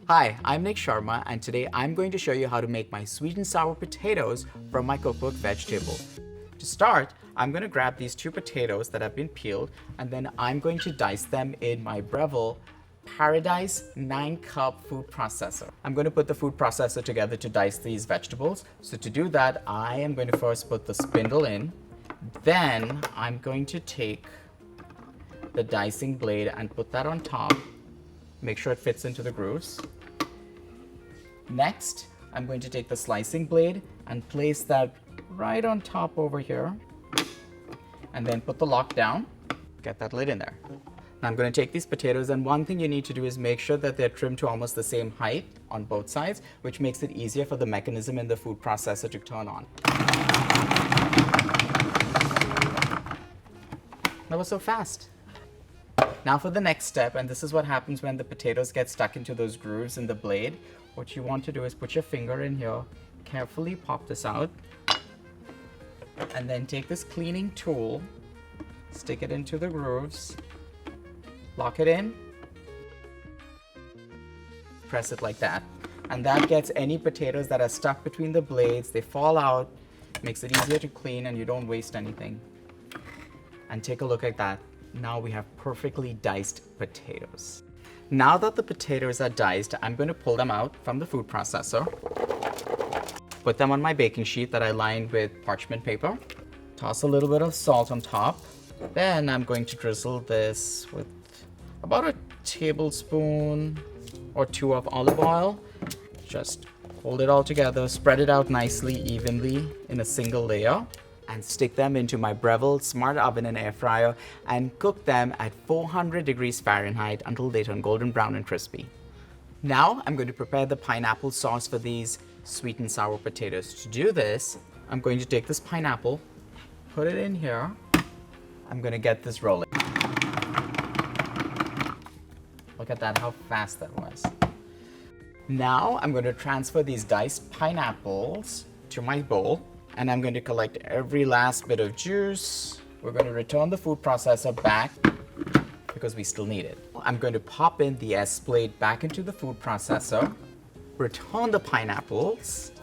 Hi, I'm Nik Sharma, and today I'm going to show you how to make my sweet and sour potatoes from my cookbook vegetable. To start, I'm going to grab these 2 potatoes that have been peeled, and then I'm going to dice them in my Breville Paradice 9-cup food processor. I'm going to put the food processor together to dice these vegetables. So to do that, I am going to first put the spindle in. Then I'm going to take the dicing blade and put that on top. Make sure it fits into the grooves. Next, I'm going to take the slicing blade and place that right on top over here. And then put the lock down. Get that lid in there. Now I'm going to take these potatoes, and one thing you need to do is make sure that they're trimmed to almost the same height on both sides, which makes it easier for the mechanism in the food processor to turn on. That was so fast. Now for the next step, and this is what happens when the potatoes get stuck into those grooves in the blade. What you want to do is put your finger in here, carefully pop this out, and then take this cleaning tool, stick it into the grooves, lock it in, press it like that. And that gets any potatoes that are stuck between the blades, they fall out, makes it easier to clean and you don't waste anything. And take a look at that. Now we have perfectly diced potatoes. Now that the potatoes are diced, I'm going to pull them out from the food processor, put them on my baking sheet that I lined with parchment paper, toss a little bit of salt on top. Then I'm going to drizzle this with about a tablespoon or 2 of olive oil. Just hold it all together, spread it out nicely, evenly in a single layer, and stick them into my Breville Smart Oven and Air Fryer and cook them at 400 degrees Fahrenheit until they turn golden brown and crispy. Now I'm going to prepare the pineapple sauce for these sweet and sour potatoes. To do this, I'm going to take this pineapple, put it in here. I'm going to get this rolling. Look at that, how fast that was. Now I'm going to transfer these diced pineapples to my bowl, and I'm going to collect every last bit of juice. We're going to return the food processor back because we still need it. I'm going to pop in the S blade back into the food processor, return the pineapples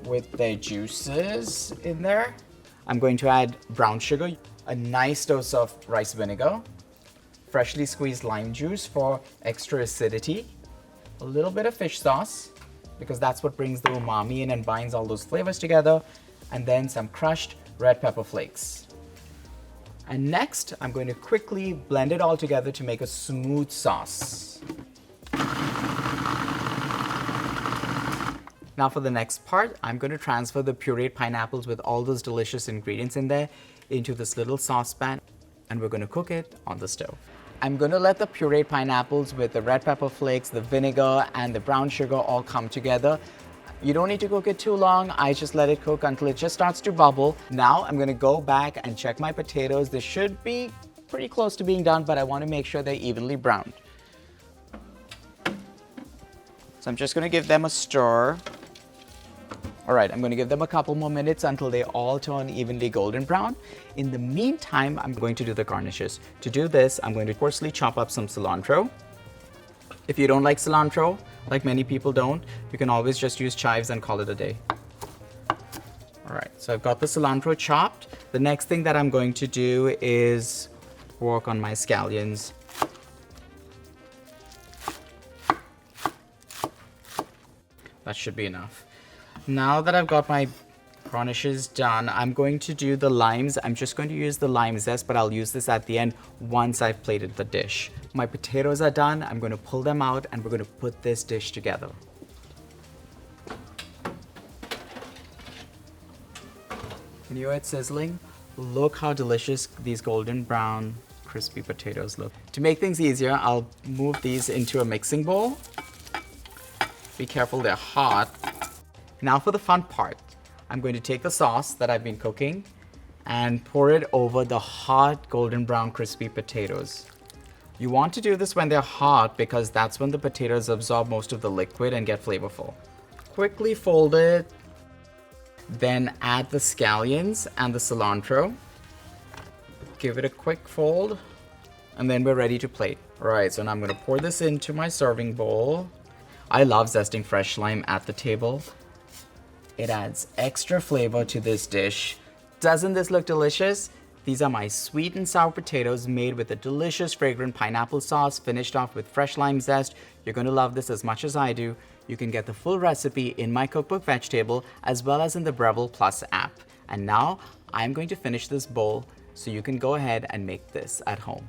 with their juices in there. I'm going to add brown sugar, a nice dose of rice vinegar, freshly squeezed lime juice for extra acidity, a little bit of fish sauce, because that's what brings the umami in and binds all those flavors together, and then some crushed red pepper flakes. And next, I'm going to quickly blend it all together to make a smooth sauce. Now for the next part, I'm going to transfer the pureed pineapples with all those delicious ingredients in there into this little saucepan, and we're going to cook it on the stove. I'm going to let the pureed pineapples with the red pepper flakes, the vinegar, and the brown sugar all come together. You don't need to cook it too long. I just let it cook until it just starts to bubble. Now I'm going to go back and check my potatoes. They should be pretty close to being done, but I want to make sure they're evenly browned. So I'm just going to give them a stir. All right, I'm going to give them a couple more minutes until they all turn evenly golden brown. In the meantime, I'm going to do the garnishes. To do this, I'm going to coarsely chop up some cilantro. If you don't like cilantro, like many people don't, you can always just use chives and call it a day. All right, so I've got the cilantro chopped. The next thing that I'm going to do is work on my scallions. That should be enough. Now that I've got my garnishes done, I'm going to do the limes. I'm just going to use the lime zest, but I'll use this at the end once I've plated the dish. My potatoes are done. I'm going to pull them out and we're going to put this dish together. Can you hear it sizzling? Look how delicious these golden brown crispy potatoes look. To make things easier, I'll move these into a mixing bowl. Be careful, they're hot. Now for the fun part. I'm going to take the sauce that I've been cooking and pour it over the hot golden brown crispy potatoes. You want to do this when they're hot because that's when the potatoes absorb most of the liquid and get flavorful. Quickly fold it, then add the scallions and the cilantro. Give it a quick fold, and then we're ready to plate. All right, so now I'm going to pour this into my serving bowl. I love zesting fresh lime at the table. It adds extra flavor to this dish. Doesn't this look delicious? These are my sweet and sour potatoes made with a delicious fragrant pineapple sauce, finished off with fresh lime zest. You're going to love this as much as I do. You can get the full recipe in my cookbook vegetable as well as in the Breville Plus app. And now I'm going to finish this bowl so you can go ahead and make this at home.